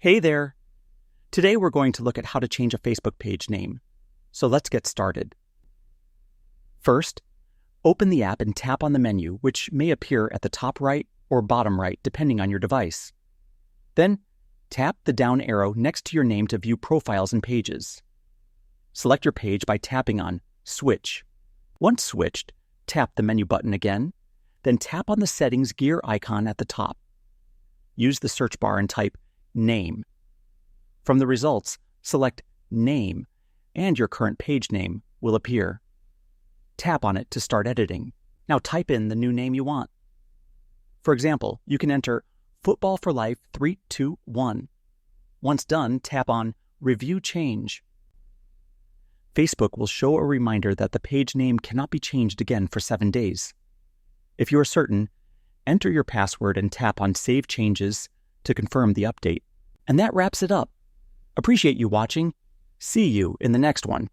Hey there! Today we're going to look at how to change a Facebook page name. So let's get started. First, open the app and tap on the menu, which may appear at the top right or bottom right, depending on your device. Then, tap the down arrow next to your name to view profiles and pages. Select your page by tapping on Switch. Once switched, tap the menu button again, then tap on the settings gear icon at the top. Use the search bar and type Name. From the results, select Name, and your current page name will appear. Tap on it to start editing. Now type in the new name you want. For example, you can enter Football for Life 321. Once done, tap on Review Change. Facebook will show a reminder that the page name cannot be changed again for 7 days. If you are certain, enter your password and tap on Save Changes to confirm the update. And that wraps it up. Appreciate you watching. See you in the next one.